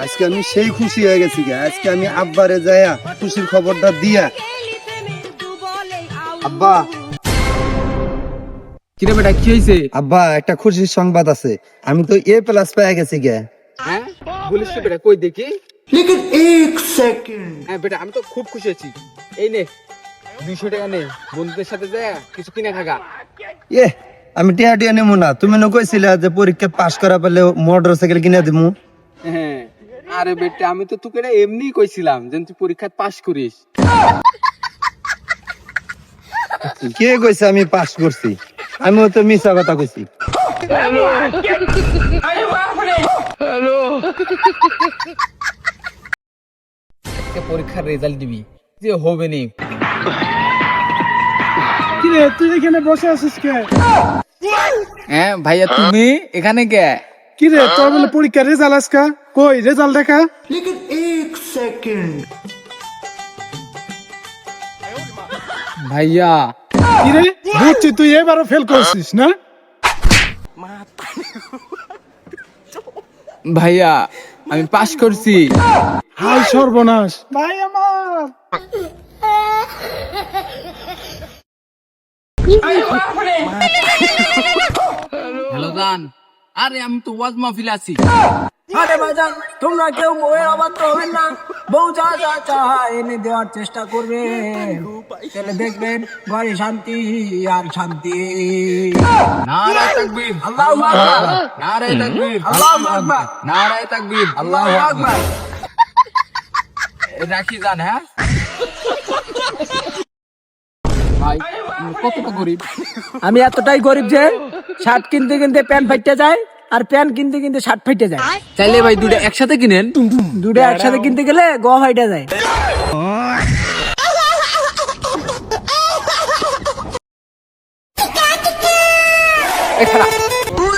আজকে আমি সেই খুশি হয়ে গেছি গে। আজকে আমি আব্বারে যায়া খুশির খবরটা দিয়া। আব্বা, কিরে বেটা কি হয়েছে? আব্বা একটা খুশির সংবাদ আছে, আমি তো A+ পেয়ে গেছি গে। হ্যাঁ বলিস তো বেটা, কই দেখি। লেকিন 1 সেকেন্ড। হ্যাঁ বেটা আমি তো খুব খুশি হয়েছি। এই নে 200 টাকা নে, বন্ধুদের সাথে যা কিছু কিনে খাগা। আমি টিয়া টিয়া নেবো না, তুমি না কইছিলা যে পরীক্ষা পাস করা পেলে মোটরসাইকেল কিনে দিমু। হ্যাঁ আরে বেটা আমি তো তোকে এমনিই কইছিলাম যে তুই পরীক্ষা পাস করিস। কে কইছে আমি পাস করছি? আমিও তো মিছা কথা কইছি। পরীক্ষার রেজাল্ট দিবি যে হবে নি। কিরে তুই এখানে বসে আছিস কে? হ্যাঁ ভাইয়া তুমি এখানে কে? কিরে তোর বলে পরীক্ষার রেজাল্ট আজকা, কই রেজাল্ট দেখা। লেকিন 1 সেকেন্ড। ভাইয়া কিরে বুঝছি তুই এবারও ফেল করছিস না? ভাইয়া আমি পাস করছি। হাই সর্বনাশ ভাই আমার। হ্যালো জান, আরে আমি তো ওয়াজ মাহফিল আছি। আরে ভাইজান তোমরা কেউ বউয়ের অবাধ্য হবেন না, বউ যা যা চায় এনে দেওয়ার চেষ্টা করবে, তাহলে দেখবেন ঘরে শান্তি আর শান্তি। নারায়ে তাকবীর, আল্লাহু আকবার, নারায়ে তাকবীর, আল্লাহু আকবার, নারায়ে তাকবীর, আল্লাহু আকবার। রাখি জান। হ্যাঁ ভাই আমি কতটা গরিব। আমি এতটাই গরিব যে শার্ট কিনতে কিনতে প্যান্ট ফাইটে যায়, আর প্যান্ট কিনতে কিনতে শার্ট ফাইটে যায়। চাইলে ভাই দুটো একসাথে কিনেন। দুটো একসাথে কিনতে গেলে গ ফাইটে যায়।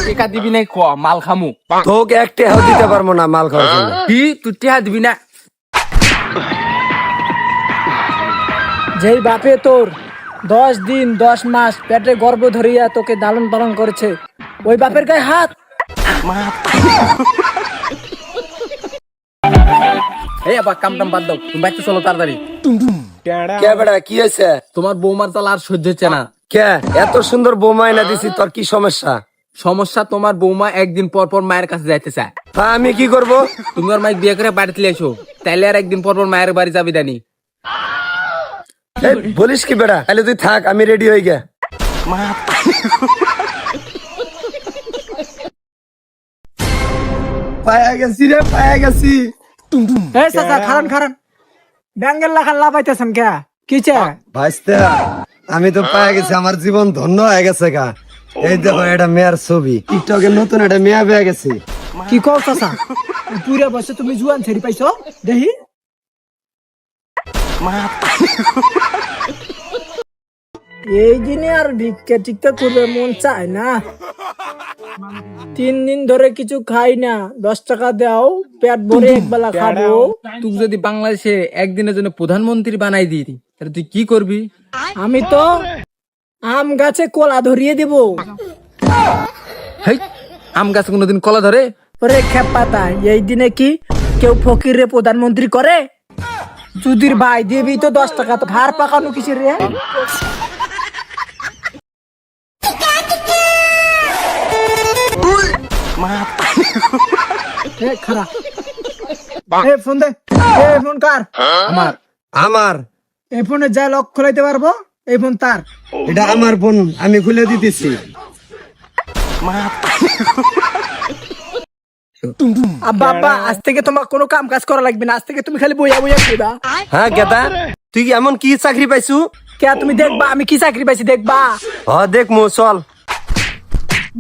টেকা দিবি নাই ক মাল খামু। তোকে একটা হাও দিতে পারবো না মাল খাওয়ার জন্য। কি তুই টেহা দিবি না? যেই বাপে তোর 10 দিন 10 মাস পেটে গর্ভ ধরিয়া তোকে লালন পালন করেছে, ওই বাপের গায়ে হাত। এই আবার কাম টাম বাদ দাও, তুমি বাইতে চলো তাড়াতাড়ি। কে বেটা কি হয়েছে? তোমার বৌমার চাল আর সহ্য হচ্ছে না। কে এত সুন্দর বৌমা এনে দিছি, তোর কি সমস্যা? সমস্যা তোমার বৌমা একদিন পর পর মায়ের কাছে যাইতে চায়। তা আমি কি করব? তুমি ওর মাইক বিয়ে করে বাড়িতে এসো, তাইলে আর একদিন পর পর মায়ের বাড়ি যাবি দানি। এই বলিস কি বেটা, তাহলে তুই থাক, আমি রেডি হয়ে গে। পায়া গেছি রে, পায়া গেছি। এই চাচা খারান খারান, ব্যাঙ্গের লাখা লাভাইতেছেন কে? কিছে? ভাইস্তা আমি তো পায়া গেছি, আমার জীবন ধন্য হয়ে গেছে গা। এই দেখো এটা মেয়ের ছবি, টিকটকে নতুন একটা মেয়ে পেয়ে গেছি। কি কও চাচা? পুরা বসে তুমি জুয়ান ছেড়ি পাইছো দেখি। এই দিনে আর ভিক্ষা টিক্ষা করবে মন চায় না। 3 দিন ধরে কিছু খাই না, 10 টাকা দাও পেট ভরে একবেলা খাবো। তুই যদি বাংলাদেশে একদিনের জন্য প্রধানমন্ত্রী বানাই দিই তাহলে তুই কি করবি? আমি তো আম গাছে কলা ধরিয়ে দেব। হেই, আম গাছে কোনোদিন কলা ধরে? ওরে খেপাতা, এই দিনে কি কেউ ফকিরে প্রধানমন্ত্রী করে? যুদির ভাই দেবি তো 10 টাকা, তো ঘাড় পাকানো কিসের রে? খারাপ ফোন দে, ফোন কার? আমার। আমার এই ফোনে যা লক খোলাইতে পারবো এই ফোন তার। এটা আমার বোন, আমি খুলে দিতেছি। আব্বা আব্বা আজ থেকে তোমার কোনো কাম কাজ করা লাগবে না, আজ থেকে তুমি খালি বইয়া বইয়া খাইবা। হ্যাঁ গেদা, তুই কি এমন কি চাকরি পাইছু? কে তুমি দেখবা আমি কি চাকরি পাইছি দেখবা। দেখ মো চল।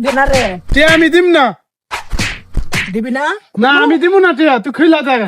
দেনা রে তে আমি দিম না। দিবি না? না আমি দিব না তে, তুই খুইলা দেখ।